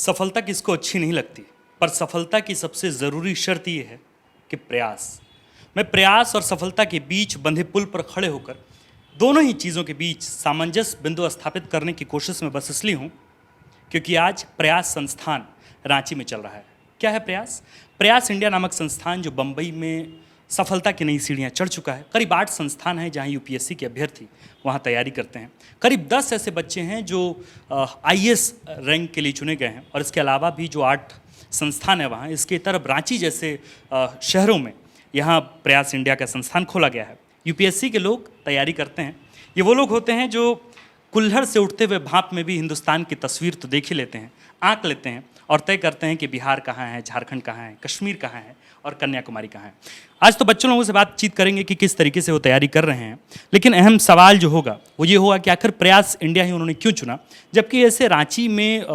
सफलता किसको अच्छी नहीं लगती, पर सफलता की सबसे ज़रूरी शर्त यह है कि प्रयास। मैं प्रयास और सफलता के बीच बंधे पुल पर खड़े होकर दोनों ही चीज़ों के बीच सामंजस्य बिंदु स्थापित करने की कोशिश में बस इसलिए हूँ क्योंकि आज प्रयास संस्थान रांची में चल रहा है। क्या है प्रयास? प्रयास इंडिया नामक संस्थान जो बम्बई में सफलता की नई सीढ़ियाँ चढ़ चुका है। करीब 8 संस्थान हैं जहाँ यूपीएससी के अभ्यर्थी वहाँ तैयारी करते हैं। करीब 10 ऐसे बच्चे हैं जो आईएएस रैंक के लिए चुने गए हैं, और इसके अलावा भी जो 8 संस्थान है वहाँ, इसके तरफ रांची जैसे शहरों में यहाँ प्रयास इंडिया का संस्थान खोला गया है। यूपीएससी के लोग तैयारी करते हैं। ये वो लोग होते हैं जो कुल्हड़ से उठते हुए भाप में भी हिंदुस्तान की तस्वीर तो देख ही लेते हैं, आंक लेते हैं और तय करते हैं कि बिहार कहाँ है, झारखंड कहाँ है, कश्मीर कहाँ है और कन्याकुमारी कहाँ है। आज तो बच्चों लोगों से बातचीत करेंगे कि किस तरीके से वो तैयारी कर रहे हैं, लेकिन अहम सवाल जो होगा वो ये होगा कि आखिर प्रयास इंडिया ही उन्होंने क्यों चुना, जबकि ऐसे रांची में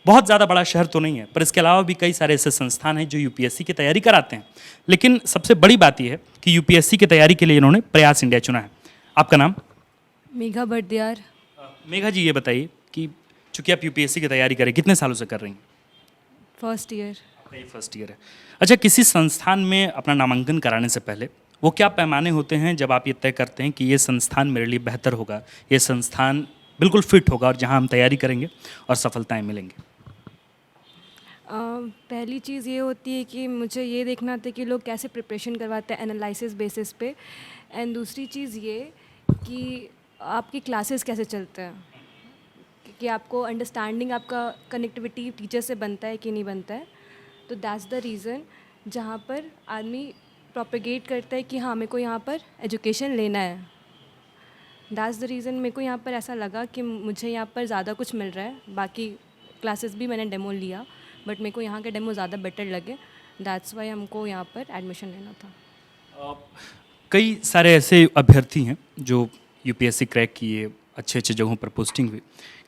बहुत ज़्यादा बड़ा शहर तो नहीं है, पर इसके अलावा भी कई सारे ऐसे संस्थान हैं जो यूपीएससी की तैयारी कराते हैं। लेकिन सबसे बड़ी बात यह है कि यूपीएससी की तैयारी के लिए इन्होंने प्रयास इंडिया चुना है। आपका नाम? मेघा भट्टियार। मेघा जी, ये बताइए कि चूंकि आप यूपीएससी की तैयारी करें, कितने सालों से कर रही हैं? First year. फर्स्ट ईयर है। अच्छा, किसी संस्थान में अपना नामांकन कराने से पहले वो क्या पैमाने होते हैं जब आप ये तय करते हैं कि ये संस्थान मेरे लिए बेहतर होगा, ये संस्थान बिल्कुल फिट होगा और जहाँ हम तैयारी करेंगे और सफलताएं मिलेंगी? पहली चीज़ ये होती है कि मुझे ये देखना था कि लोग कैसे प्रिपरेशन करवाते हैं एनालिसिस बेसिस पे। एंड दूसरी चीज़ ये कि आपकी क्लासेस कैसे चलते हैं, कि आपको अंडरस्टैंडिंग, आपका कनेक्टिविटी टीचर से बनता है कि नहीं बनता है। तो दैट्स द रीज़न जहाँ पर आदमी प्रोपेगेट करता है कि हाँ मेरे को यहाँ पर एजुकेशन लेना है। दैट्स द रीज़न मेरे को यहाँ पर ऐसा लगा कि मुझे यहाँ पर ज़्यादा कुछ मिल रहा है। बाकी क्लासेस भी मैंने डेमो लिया, बट मेरे को यहाँ के डेमो ज़्यादा बेटर लगे। दैट्स वाई हमको यहाँ पर एडमिशन लेना था। कई सारे ऐसे अभ्यर्थी हैं जो यूपीएससी क्रैक किए, अच्छे अच्छे जगहों पर पोस्टिंग हुई।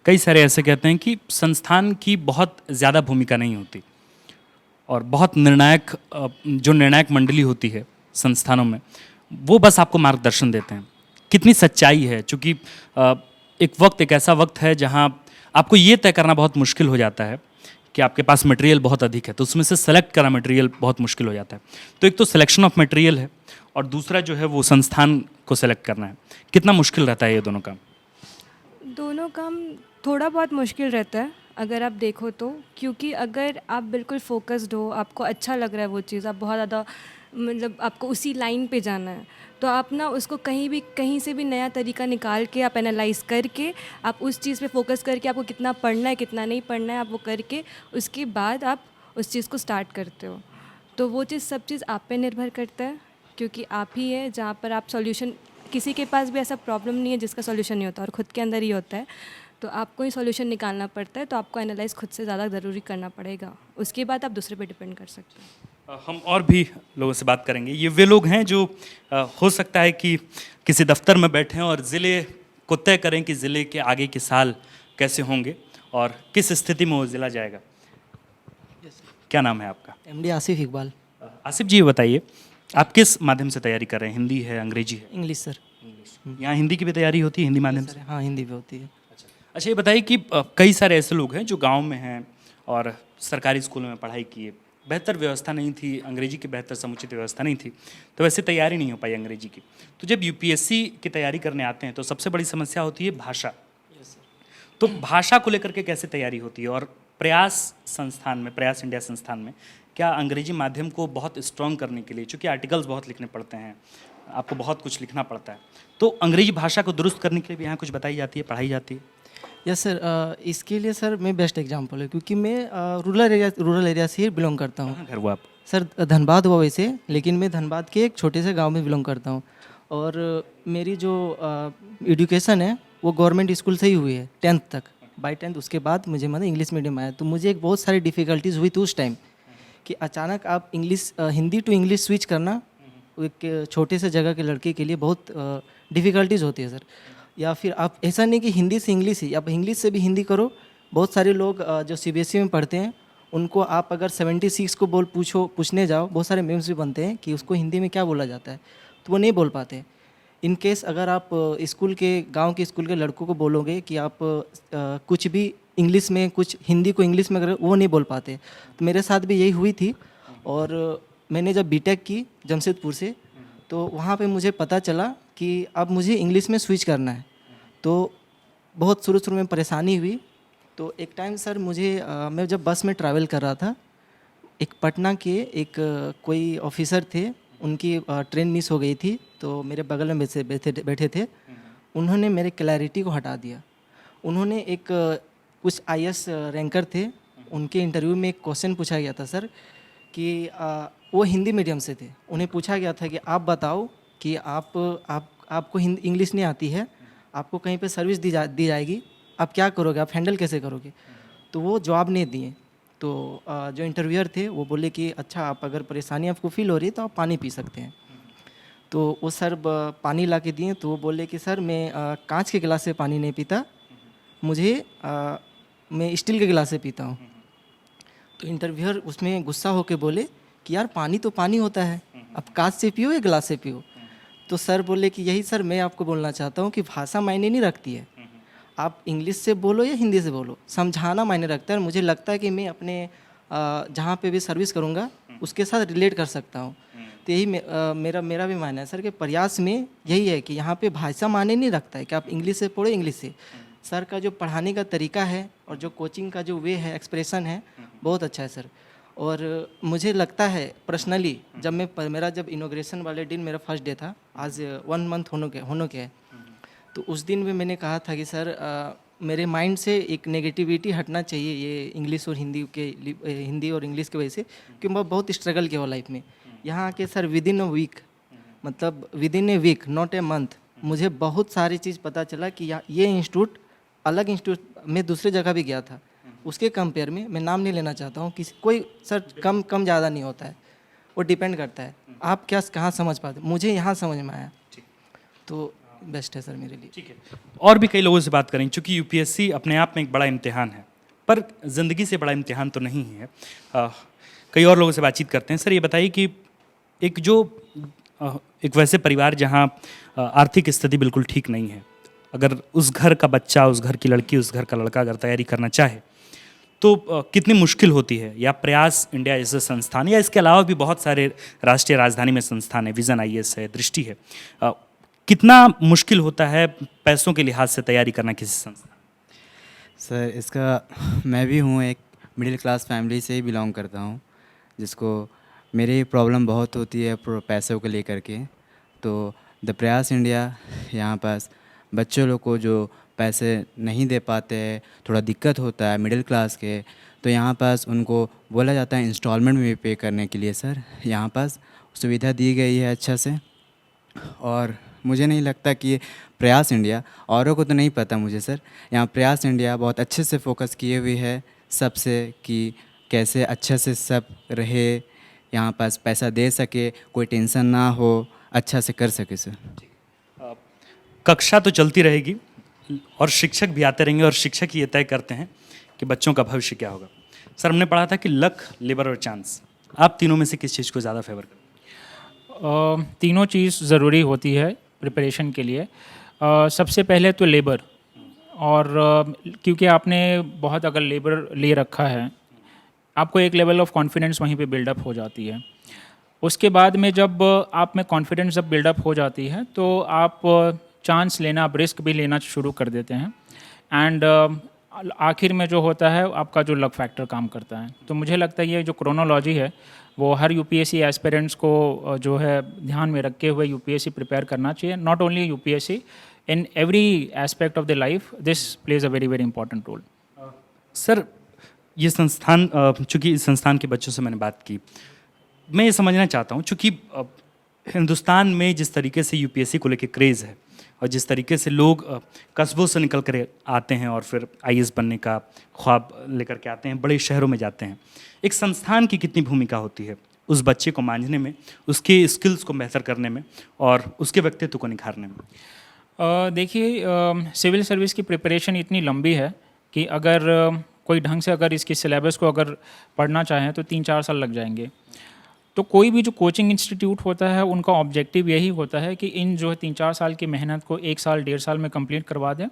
कई सारे ऐसे कहते हैं कि संस्थान की बहुत ज़्यादा भूमिका नहीं होती और बहुत निर्णायक जो निर्णायक मंडली होती है संस्थानों में, वो बस आपको मार्गदर्शन देते हैं। कितनी सच्चाई है? चूँकि एक ऐसा वक्त है जहाँ आपको ये तय करना बहुत मुश्किल हो जाता है कि आपके पास मटेरियल बहुत अधिक है, तो उसमें से सेलेक्ट करना मटेरियल बहुत मुश्किल हो जाता है। तो एक तो सिलेक्शन ऑफ मटेरियल है और दूसरा जो है वो संस्थान को सेलेक्ट करना है। कितना मुश्किल रहता है ये दोनों काम? दोनों काम थोड़ा बहुत मुश्किल रहता है अगर आप देखो तो, क्योंकि अगर आप बिल्कुल फोकस्ड हो, आपको अच्छा लग रहा है वो चीज़, आप बहुत ज़्यादा मतलब आपको उसी लाइन पे जाना है, तो आप ना उसको कहीं से भी नया तरीका निकाल के आप एनालाइज करके आप उस चीज़ पे फोकस करके आपको कितना पढ़ना है कितना नहीं पढ़ना है आप वो करके उसके बाद आप उस चीज़ को स्टार्ट करते हो। तो वो चीज़ सब चीज़ आप पे निर्भर करता है, क्योंकि आप ही है जहाँ पर आप सॉल्यूशन, किसी के पास भी ऐसा प्रॉब्लम नहीं है जिसका सॉल्यूशन नहीं होता और ख़ुद के अंदर ही होता है। तो आपको ही सॉल्यूशन निकालना पड़ता है, तो आपको एनालाइज खुद से ज़्यादा ज़रूरी करना पड़ेगा, उसके बाद आप दूसरे पे डिपेंड कर सकते हैं। हम और भी लोगों से बात करेंगे। ये वे लोग हैं जो हो सकता है कि किसी दफ्तर में बैठे हैं और ज़िले को तय करें कि ज़िले के आगे के साल कैसे होंगे और किस स्थिति में वो ज़िला जाएगा। क्या नाम है आपका? एमडी आसिफ इकबाल। आसिफ जी, ये बताइए आप किस माध्यम से तैयारी कर रहे हैं? हिंदी है, अंग्रेजी है? English sir. यहाँ हिंदी की भी तैयारी होती है हिंदी माध्यम से? हाँ, हिंदी भी होती है। अच्छा, ये बताइए कि कई सारे ऐसे लोग हैं जो गांव में हैं और सरकारी स्कूल में पढ़ाई किए, बेहतर व्यवस्था नहीं थी, अंग्रेजी की बेहतर समुचित व्यवस्था नहीं थी, तो वैसे तैयारी नहीं हो पाई अंग्रेजी की। तो जब यूपीएससी की तैयारी करने आते हैं तो सबसे बड़ी समस्या होती है भाषा। तो भाषा को लेकर के कैसे तैयारी होती है? और प्रयास संस्थान में, प्रयास इंडिया संस्थान में, क्या अंग्रेजी माध्यम को बहुत स्ट्रॉन्ग करने के लिए, चूँकि आर्टिकल्स बहुत लिखने पड़ते हैं, आपको बहुत कुछ लिखना पड़ता है, तो अंग्रेजी भाषा को दुरुस्त करने के लिए भी यहाँ कुछ बताई जाती है, पढ़ाई जाती है? यस सर, इसके लिए सर मैं बेस्ट एग्जांपल है, क्योंकि मैं रूरल एरिया से ही बिलोंग करता हूँ। कहाँ घर हुआ आप? सर धनबाद हुआ वैसे, लेकिन मैं धनबाद के एक छोटे से गांव में बिलोंग करता हूँ। और मेरी जो एजुकेशन है वो गवर्नमेंट स्कूल से ही हुई है 10th तक। बाई 10th उसके बाद मुझे मतलब इंग्लिश मीडियम आया, तो मुझे एक बहुत सारी डिफ़िकल्टीज़ हुई थी उस टाइम कि अचानक आप हिंदी टू इंग्लिश स्विच करना एक छोटे से जगह के लड़के के लिए बहुत डिफ़िकल्टीज़ होती है सर। या फिर आप ऐसा नहीं कि हिंदी से इंग्लिश ही, आप इंग्लिश से भी हिंदी करो। बहुत सारे लोग जो सीबीएसई में पढ़ते हैं उनको आप अगर 76 को पूछने जाओ, बहुत सारे मेम्स भी बनते हैं कि उसको हिंदी में क्या बोला जाता है, तो वो नहीं बोल पाते। इन केस अगर आप गांव के स्कूल के लड़कों को बोलोगे कि आप कुछ भी इंग्लिश में कुछ हिंदी को इंग्लिश में अगर वो नहीं बोल पाते, तो मेरे साथ भी यही हुई थी। और मैंने जब बीटेक की जमशेदपुर से, तो वहाँ पे मुझे पता चला कि अब मुझे इंग्लिश में स्विच करना है। तो बहुत शुरू में परेशानी हुई। तो एक टाइम सर मैं जब बस में ट्रैवल कर रहा था, एक पटना के कोई ऑफिसर थे, उनकी ट्रेन मिस हो गई थी, तो मेरे बगल में बैठे थे। उन्होंने मेरे क्लैरिटी को हटा दिया। उन्होंने कुछ आईएएस रैंकर थे, उनके इंटरव्यू में एक क्वेश्चन पूछा गया था सर कि वो हिंदी मीडियम से थे। उन्हें पूछा गया था कि आप बताओ कि आपको इंग्लिश नहीं आती है, आपको कहीं पे सर्विस दी जाएगी, आप क्या करोगे, आप हैंडल कैसे करोगे? तो वो जवाब नहीं दिए। तो जो इंटरव्यूअर थे वो बोले कि अच्छा, आप अगर परेशानी आपको फील हो रही है तो आप पानी पी सकते हैं। तो वो सर पानी ला के दिए। तो वो बोले कि सर मैं कांच के गिलास से पानी नहीं पीता, मैं स्टील के गिलास से पीता हूँ। तो इंटरव्यूअर उसमें गुस्सा होकर बोले कि यार पानी तो पानी होता है, अब कांच से पियो या गिलास से पियो। तो सर बोले कि यही सर मैं आपको बोलना चाहता हूँ कि भाषा मायने नहीं रखती है, आप इंग्लिश से बोलो या हिंदी से बोलो, समझाना मायने रखता है। मुझे लगता है कि मैं अपने जहाँ पे भी सर्विस करूँगा उसके साथ रिलेट कर सकता हूँ। तो यही मेरा भी मानना है सर कि प्रयास में यही है कि यहाँ पे भाषा मायने नहीं रखता है कि आप इंग्लिश से पढ़ो इंग्लिश से। सर का जो पढ़ाने का तरीका है और जो कोचिंग का जो वे है, एक्सप्रेशन है, बहुत अच्छा है सर। और मुझे लगता है पर्सनली, मेरा जब इनॉग्रेशन वाले दिन मेरा फर्स्ट डे था, आज 1 मंथ होने के है, तो उस दिन भी मैंने कहा था कि सर मेरे माइंड से एक नेगेटिविटी हटना चाहिए ये इंग्लिश और हिंदी और इंग्लिश की वजह से, क्योंकि मैं बहुत स्ट्रगल किया हुआ लाइफ में। यहाँ आके sir within a week not a month मुझे बहुत सारी चीज़ पता चला कि ये इंस्टीट्यूट अलग इंस्टीट्यूट में दूसरे जगह भी गया था, उसके कंपेयर में मैं नाम नहीं लेना चाहता हूँ, कोई सर कम ज़्यादा नहीं होता है, वो डिपेंड करता है आप कहाँ समझ पाते। मुझे यहाँ समझ में आया, तो बेस्ट है सर मेरे लिए। ठीक है, और भी कई लोगों से बात करें, क्योंकि यूपीएससी अपने आप में एक बड़ा इम्तिहान है, पर ज़िंदगी से बड़ा इम्तिहान तो नहीं है। कई और लोगों से बातचीत करते हैं। सर ये बताइए कि एक वैसे परिवार जहाँ आर्थिक स्थिति बिल्कुल ठीक नहीं है, अगर उस घर का बच्चा, उस घर की लड़की, उस घर का लड़का अगर तैयारी करना चाहे तो कितनी मुश्किल होती है। या प्रयास इंडिया जैसे संस्थान, या इसके अलावा भी बहुत सारे राष्ट्रीय राजधानी में संस्थान है, विजन आईएएस है, दृष्टि है, कितना मुश्किल होता है पैसों के लिहाज से तैयारी करना किसी संस्थान? सर इसका मैं भी हूँ, एक मिडिल क्लास फैमिली से ही बिलोंग करता हूँ, जिसको मेरी प्रॉब्लम बहुत होती है पैसों को लेकर के। तो द प्रयास इंडिया यहाँ पास बच्चों लोग को जो पैसे नहीं दे पाते हैं, थोड़ा दिक्कत होता है मिडिल क्लास के, तो यहाँ पास उनको बोला जाता है इंस्टॉलमेंट में पे करने के लिए। सर यहाँ पास सुविधा दी गई है अच्छा से, और मुझे नहीं लगता कि प्रयास इंडिया, औरों को तो नहीं पता मुझे सर, यहाँ प्रयास इंडिया बहुत अच्छे से फोकस किए हुए है सबसे कि कैसे अच्छे से सब रहे, यहाँ पास पैसा दे सके, कोई टेंशन ना हो, अच्छा से कर सके सर। कक्षा तो चलती रहेगी और शिक्षक भी आते रहेंगे, और शिक्षक ही ये तय करते हैं कि बच्चों का भविष्य क्या होगा। सर हमने पढ़ा था कि लक, लेबर और चांस, आप तीनों में से किस चीज़ को ज़्यादा फेवर करें? तीनों चीज़ ज़रूरी होती है प्रिपरेशन के लिए। सबसे पहले तो लेबर, और क्योंकि आपने बहुत अगर लेबर ले रखा है, आपको एक लेवल ऑफ कॉन्फिडेंस वहीं पे बिल्डअप हो जाती है। उसके बाद में जब आप में कॉन्फिडेंस जब बिल्डअप हो जाती है तो आप चांस लेना, आप रिस्क भी लेना शुरू कर देते हैं, एंड आखिर में जो होता है आपका जो लक फैक्टर काम करता है। तो मुझे लगता है ये जो क्रोनोलॉजी है वो हर यूपीएससी एस्पिरेंट्स को जो है ध्यान में रखे हुए यूपीएससी प्रिपेयर करना चाहिए। Not only UPSC, in every aspect of the life this plays a very very important role. Sir ये संस्थान, चूँकि इस संस्थान के बच्चों से मैंने बात की, मैं ये समझना चाहता हूँ, चूँकि हिंदुस्तान में जिस तरीके से यूपीएससी को लेकर क्रेज़ है और जिस तरीके से लोग कस्बों से निकल कर आते हैं और फिर आईएएस बनने का ख्वाब लेकर के आते हैं, बड़े शहरों में जाते हैं, एक संस्थान की कितनी भूमिका होती है उस बच्चे को मांझने में, उसके स्किल्स को बेहतर करने में और उसके व्यक्तित्व को निखारने में? देखिए, सिविल सर्विस की प्रिपरेशन इतनी लंबी है कि अगर कोई ढंग से अगर इसकी सिलेबस को अगर पढ़ना चाहें तो 3-4 साल लग जाएंगे। तो कोई भी जो कोचिंग इंस्टीट्यूट होता है उनका ऑब्जेक्टिव यही होता है कि इन जो 3-4 साल की मेहनत को 1 साल 1.5 साल में कंप्लीट करवा दें,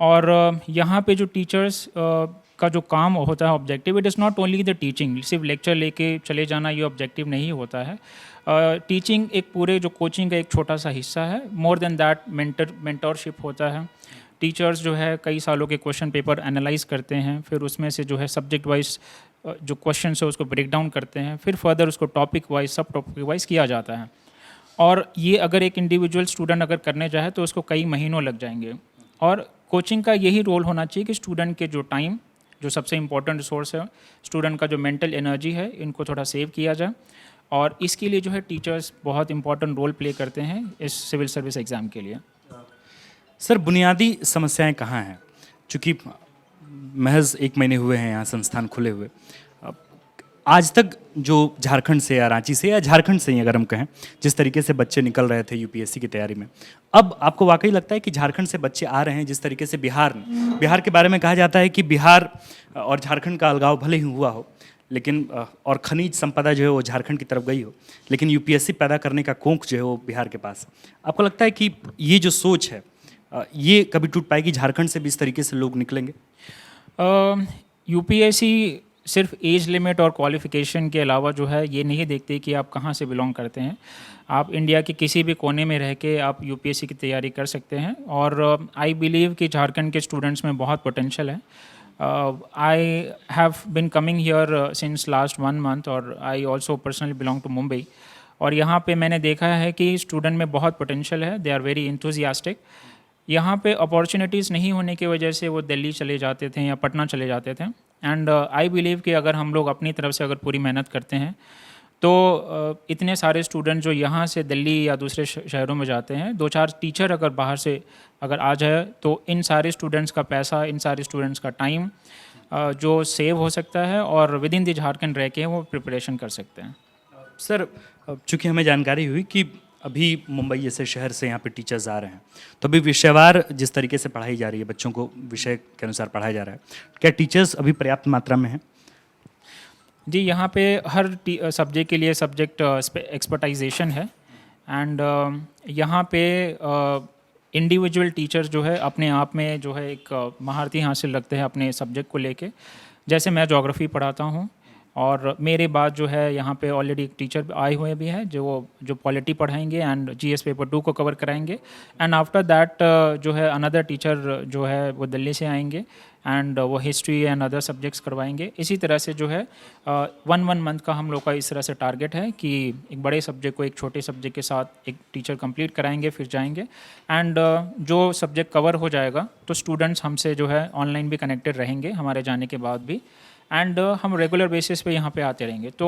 और यहाँ पे जो टीचर्स का जो काम होता है objective, it is not only the teaching, सिर्फ लेक्चर लेके चले जाना ये ऑब्जेक्टिव नहीं होता है। टीचिंग एक पूरे जो कोचिंग का एक छोटा सा हिस्सा है। मोर देन दैट मेंटरशिप होता है। टीचर्स जो है कई सालों के क्वेश्चन पेपर एनालाइज करते हैं, फिर उसमें से जो है सब्जेक्ट वाइज जो क्वेश्चन है उसको ब्रेक डाउन करते हैं, फिर फर्दर उसको टॉपिक वाइज सब टॉपिक वाइज किया जाता है। और ये अगर एक इंडिविजुअल स्टूडेंट अगर करने चाहे तो उसको कई महीनों लग जाएंगे। और कोचिंग का यही रोल होना चाहिए कि स्टूडेंट के जो टाइम, जो सबसे इम्पोर्टेंट रिसोर्स है, स्टूडेंट का जो मेंटल एनर्जी है, इनको थोड़ा सेव किया जाए। और इसके लिए जो है टीचर्स बहुत इंपॉर्टेंट रोल प्ले करते हैं इस सिविल सर्विस एग्ज़ाम के लिए। सर, बुनियादी समस्याएं कहाँ हैं? चूँकि महज 1 महीने हुए हैं यहाँ संस्थान खुले हुए, आज तक जो झारखंड से या रांची से या झारखंड से ही अगर हम कहें, जिस तरीके से बच्चे निकल रहे थे यूपीएससी की तैयारी में, अब आपको वाकई लगता है कि झारखंड से बच्चे आ रहे हैं? जिस तरीके से बिहार के बारे में कहा जाता है कि बिहार और झारखंड का अलगाव भले ही हुआ हो, लेकिन और खनिज संपदा जो है वो झारखंड की तरफ गई हो, लेकिन यूपीएससी पैदा करने का कोंख जो है वो बिहार के पास। आपको लगता है कि ये जो सोच है ये कभी टूट पाएगी? झारखंड से भी इस तरीके से लोग निकलेंगे? यूपीएससी सिर्फ एज लिमिट और क्वालिफ़िकेशन के अलावा जो है ये नहीं देखते कि आप कहाँ से बिलोंग करते हैं। आप इंडिया के किसी भी कोने में रह के आप यूपीएससी की तैयारी कर सकते हैं। और आई बिलीव कि झारखंड के स्टूडेंट्स में बहुत पोटेंशियल है। I have been coming here since last 1 month और I also personally belong to Mumbai. और यहाँ पे मैंने देखा है कि स्टूडेंट में बहुत पोटेंशियल है, दे आर वेरी इंथुजियास्टिक। यहाँ पे अपॉर्चुनिटीज़ नहीं होने की वजह से वो दिल्ली चले जाते थे या पटना चले जाते थे। एंड आई बिलीव कि अगर हम लोग अपनी तरफ से अगर पूरी मेहनत करते हैं तो इतने सारे स्टूडेंट जो यहाँ से दिल्ली या दूसरे शहरों में जाते हैं, 2-4 टीचर अगर बाहर से अगर आ जाए तो इन सारे स्टूडेंट्स का पैसा, इन सारे स्टूडेंट्स का टाइम जो सेव हो सकता है और विद इन द झारखंड रह के वो प्रिपरेशन कर सकते हैं। सर, चूँकि हमें जानकारी हुई कि अभी मुंबई जैसे शहर से यहाँ पे टीचर्स आ रहे हैं, तो अभी विषयवार जिस तरीके से पढ़ाई जा रही है, बच्चों को विषय के अनुसार पढ़ाया जा रहा है, क्या टीचर्स अभी पर्याप्त मात्रा में हैं? जी, यहाँ पे हर सब्जेक्ट के लिए सब्जेक्ट एक्सपर्टाइजेशन है। एंड यहाँ पे इंडिविजुअल टीचर जो है अपने आप में जो है एक महारती हासिल रखते हैं अपने सब्जेक्ट को लेके। जैसे मैं ज्योग्राफी पढ़ाता हूँ और मेरे बाद जो है यहाँ पे ऑलरेडी एक टीचर आए हुए भी हैं जो पॉलिटी पढ़ाएंगे एंड जीएस पेपर 2 को कवर कराएंगे। एंड आफ्टर दैट जो है अनदर टीचर जो है वो दिल्ली से आएंगे एंड वो हिस्ट्री एंड अदर सब्जेक्ट्स करवाएंगे। इसी तरह से जो है 1 मंथ का हम लोग का इस तरह से टारगेट है कि एक बड़े सब्जेक्ट को एक छोटे सब्जेक्ट के साथ एक टीचर कंप्लीट कराएंगे, फिर जाएंगे। एंड जो सब्जेक्ट कवर हो जाएगा तो स्टूडेंट्स हमसे जो है ऑनलाइन भी कनेक्टेड रहेंगे हमारे जाने के बाद भी। एंड हम रेगुलर बेसिस पे यहाँ पे आते रहेंगे। तो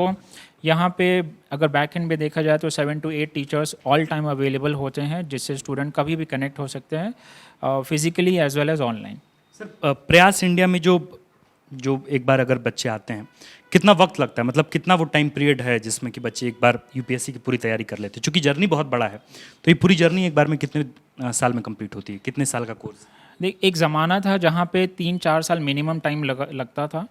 यहाँ पे अगर बैक एंड में देखा जाए तो 7 to 8 teachers all time available होते हैं, जिससे स्टूडेंट कभी भी कनेक्ट हो सकते हैं physically as well as online. Sir, Prayas India में जो एक बार अगर बच्चे आते हैं, कितना वक्त लगता है? मतलब कितना वो टाइम पीरियड है जिसमें कि बच्चे एक बार यूपीएससी की पूरी तैयारी कर लेते हैं? चूँकि जर्नी बहुत बड़ा है, तो ये पूरी जर्नी एक बार में कितने साल में कंप्लीट होती है? कितने साल का कोर्स? देख, एक ज़माना था जहाँ पे 3-4 साल मिनिमम टाइम लगता था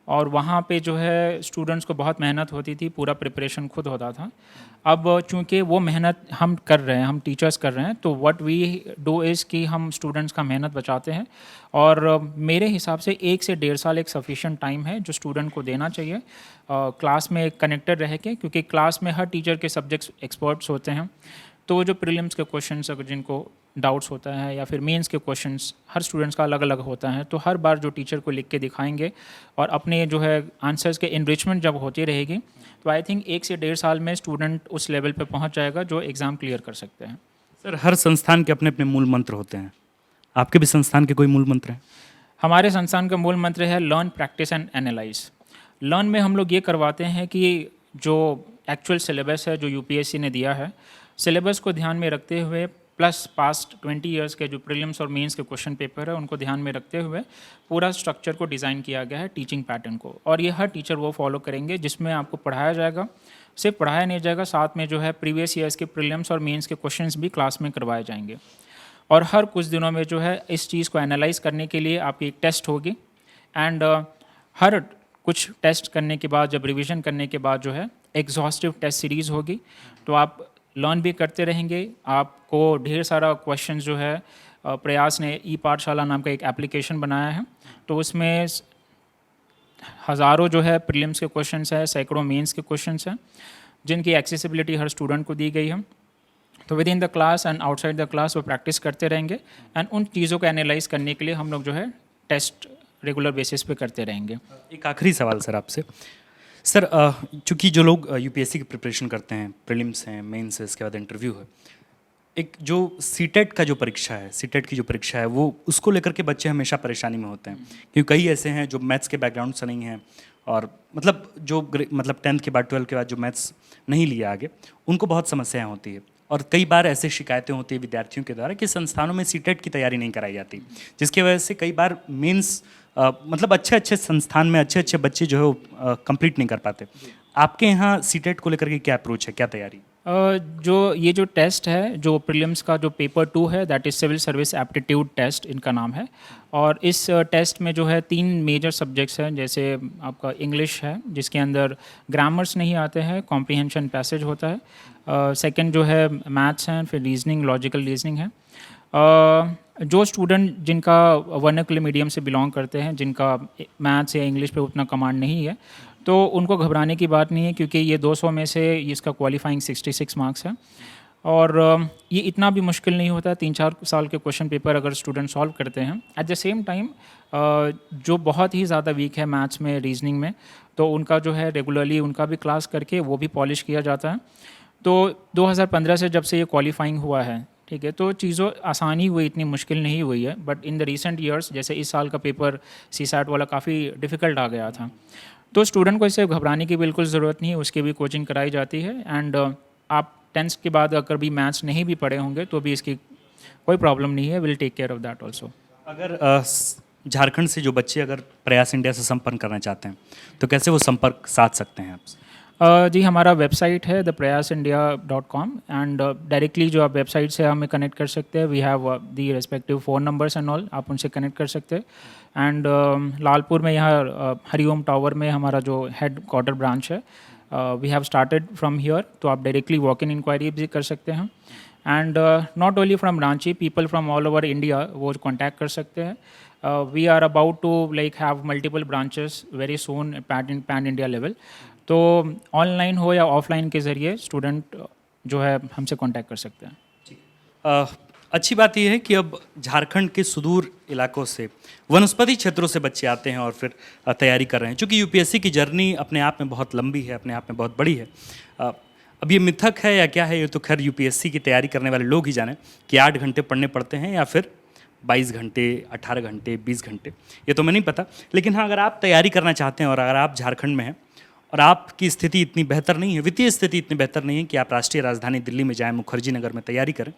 और वहाँ पे जो है स्टूडेंट्स को बहुत मेहनत होती थी, पूरा प्रिपरेशन खुद होता था। अब चूँकि वो मेहनत हम कर रहे हैं, हम टीचर्स कर रहे हैं, तो व्हाट वी डू इज़ कि हम स्टूडेंट्स का मेहनत बचाते हैं। और मेरे हिसाब से 1 से 1.5 साल एक सफिशिएंट टाइम है जो स्टूडेंट को देना चाहिए क्लास में कनेक्टेड रह के, क्योंकि क्लास में हर टीचर के सब्जेक्ट्स एक्सपर्ट्स होते हैं। तो जो प्रीलिम्स के क्वेश्चंस अगर जिनको डाउट्स होता है या फिर मेंस के क्वेश्चंस हर स्टूडेंट्स का अलग अलग होता है, तो हर बार जो टीचर को लिख के दिखाएंगे और अपने जो है आंसर्स के इनरिचमेंट जब होती रहेगी, तो आई थिंक 1 से 1.5 साल में स्टूडेंट उस लेवल पे पहुंच जाएगा जो एग्ज़ाम क्लियर कर सकते हैं। सर, हर संस्थान के अपने अपने मूल मंत्र होते हैं, आपके भी संस्थान के कोई मूल मंत्र हैं? हमारे संस्थान का मूल मंत्र है learn, practice and analyse. Learn में हम लोग ये करवाते हैं कि जो एक्चुअल सिलेबस है जो यूपीएससी ने दिया है, सिलेबस को ध्यान में रखते हुए प्लस पास्ट 20 ईयर्स के जो प्रीलिम्स और मेंस के क्वेश्चन पेपर है उनको ध्यान में रखते हुए पूरा स्ट्रक्चर को डिज़ाइन किया गया है, टीचिंग पैटर्न को। और ये हर टीचर वो फॉलो करेंगे जिसमें आपको पढ़ाया जाएगा, सिर्फ पढ़ाया नहीं जाएगा, साथ में जो है प्रीवियस ईयर्स के प्रीलिम्स और मेंस के क्वेश्चंस भी क्लास में करवाए जाएंगे। और हर कुछ दिनों में जो है इस चीज़ को एनालाइज करने के लिए आपकी एक टेस्ट होगी। एंड हर कुछ टेस्ट करने के बाद, जब रिविज़न करने के बाद जो है एग्जॉस्टिव टेस्ट सीरीज़ होगी, तो आप लर्न भी करते रहेंगे। आपको ढेर सारा क्वेश्चन जो है प्रयास ने ई पाठशाला नाम का एक एप्लीकेशन बनाया है। तो उसमें हज़ारों जो है प्रीलिम्स के क्वेश्चंस है, सैकड़ों मेंस के क्वेश्चंस हैं, जिनकी एक्सेसिबिलिटी हर स्टूडेंट को दी गई है। तो with in the class and outside the class वो प्रैक्टिस करते रहेंगे एंड उन चीज़ों को एनालाइज करने के लिए हम लोग जो है टेस्ट रेगुलर बेसिस पे करते रहेंगे। एक आखिरी सवाल सर आपसे। सर चूंकि जो लोग यूपीएससी की प्रिपरेशन करते हैं, प्रीलिम्स हैं, मेंस है, इसके बाद इंटरव्यू है, एक जो सीटेट का जो परीक्षा है, सीटेट की जो परीक्षा है, वो उसको लेकर के बच्चे हमेशा परेशानी में होते हैं, क्योंकि कई ऐसे हैं जो मैथ्स के बैकग्राउंड से नहीं हैं और मतलब मतलब 10th के बाद 12th के बाद जो मैथ्स नहीं लिया आगे, उनको बहुत समस्याएं होती है। और कई बार ऐसे शिकायतें होती है विद्यार्थियों के द्वारा कि संस्थानों में सीटेट की तैयारी नहीं कराई जाती, जिसकी वजह से कई बार मेंस मतलब अच्छे अच्छे संस्थान में अच्छे अच्छे बच्चे जो है वो कंप्लीट नहीं कर पाते। आपके यहाँ सीटेट को लेकर के क्या अप्रोच है, क्या तैयारी? ये जो टेस्ट है, जो प्रीलिम्स का जो पेपर 2 है, that is civil service aptitude test इनका नाम है। और इस टेस्ट में जो है 3 मेजर सब्जेक्ट्स हैं, जैसे आपका इंग्लिश है जिसके अंदर ग्रामर्स नहीं आते हैं, कॉम्प्रीहेंशन पैसेज होता है, सेकंड जो है मैथ्स हैं, फिर रीजनिंग, लॉजिकल रीजनिंग है। जो स्टूडेंट जिनका वर्नाक्युलर मीडियम से बिलोंग करते हैं, जिनका मैथ्स या इंग्लिश पे उतना कमांड नहीं है, तो उनको घबराने की बात नहीं है, क्योंकि ये 200 में से इसका क्वालिफाइंग 66 मार्क्स है। और ये इतना भी मुश्किल नहीं होता। 3-4 साल के क्वेश्चन पेपर अगर स्टूडेंट सॉल्व करते हैं, एट द सेम टाइम जो बहुत ही ज़्यादा वीक है मैथ्स में, रीजनिंग में, तो उनका जो है रेगुलरली उनका भी क्लास करके वो भी पॉलिश किया जाता है। तो 2015 से जब से ये क्वालिफाइंग हुआ है, ठीक है, तो चीज़ों आसानी हुई, इतनी मुश्किल नहीं हुई है। But in the recent years, जैसे इस साल का पेपर CSAT वाला काफ़ी डिफ़िकल्ट आ गया था, तो स्टूडेंट को इससे घबराने की बिल्कुल ज़रूरत नहीं है, उसकी भी कोचिंग कराई जाती है। एंड आप 10th के बाद अगर भी मैथ्स नहीं भी पढ़े होंगे तो भी इसकी कोई प्रॉब्लम नहीं है, will take care of that also. अगर झारखंड से जो बच्चे अगर प्रयास इंडिया से संपर्क करना चाहते हैं तो कैसे वो संपर्क साध सकते हैं आपसे? जी, हमारा वेबसाइट है theprayasindia.com एंड डायरेक्टली जो आप वेबसाइट से हमें कनेक्ट कर सकते हैं। We have the respective phone numbers and all, आप उनसे कनेक्ट कर सकते हैं। एंड लालपुर में यहाँ हरिओम टावर में हमारा जो हेड क्वार्टर ब्रांच है, we have started from here, तो आप डायरेक्टली वॉक इन इंक्वायरी भी कर सकते हैं। And not only from Ranchi, people from all over India वो कॉन्टैक्ट कर सकते हैं। We are about to like have multiple branches very soon pan India level. तो ऑनलाइन हो या ऑफलाइन के ज़रिए स्टूडेंट जो है हमसे कांटेक्ट कर सकते हैं। अच्छी बात यह है कि अब झारखंड के सुदूर इलाकों से, वनस्पति क्षेत्रों से बच्चे आते हैं और फिर तैयारी कर रहे हैं। चूँकि यूपीएससी की जर्नी अपने आप में बहुत लंबी है, अपने आप में बहुत बड़ी है। अब ये मिथक है या क्या है, ये तो खैर यूपीएससी की तैयारी करने वाले लोग ही जाने कि 8 घंटे पढ़ने पड़ते हैं या फिर 22 घंटे, 18 घंटे, 20 घंटे, ये तो मैं नहीं पता। लेकिन हाँ, अगर आप तैयारी करना चाहते हैं और अगर आप झारखंड में हैं और आपकी स्थिति इतनी बेहतर नहीं है, वित्तीय स्थिति इतनी बेहतर नहीं है कि आप राष्ट्रीय राजधानी दिल्ली में जाएं, मुखर्जी नगर में तैयारी करें,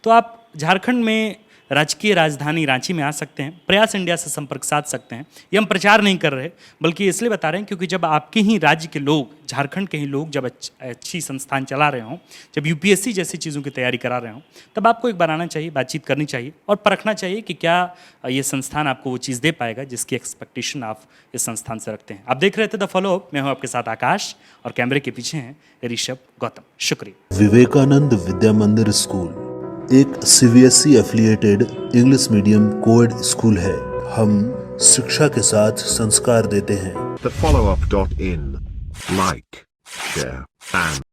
तो आप झारखंड में राजकीय राजधानी रांची में आ सकते हैं, प्रयास इंडिया से संपर्क साध सकते हैं। ये हम प्रचार नहीं कर रहे, बल्कि इसलिए बता रहे हैं क्योंकि जब आपके ही राज्य के लोग, झारखंड के ही लोग जब अच्छी संस्थान चला रहे हों, जब यूपीएससी जैसी चीज़ों की तैयारी करा रहे हों, तब आपको एक बार आना चाहिए, बातचीत करनी चाहिए और परखना चाहिए कि क्या ये संस्थान आपको वो चीज़ दे पाएगा जिसकी एक्सपेक्टेशन आप इस संस्थान से रखते हैं। आप देख रहे थे द फॉलो अप, मैं हूँ आपके साथ आकाश और कैमरे के पीछे हैं ऋषभ गौतम। शुक्रिया। विवेकानंद विद्या मंदिर स्कूल एक CBSE affiliated English medium coed school है। हम शिक्षा के साथ संस्कार देते हैं। thefollowup.in. Like, share, and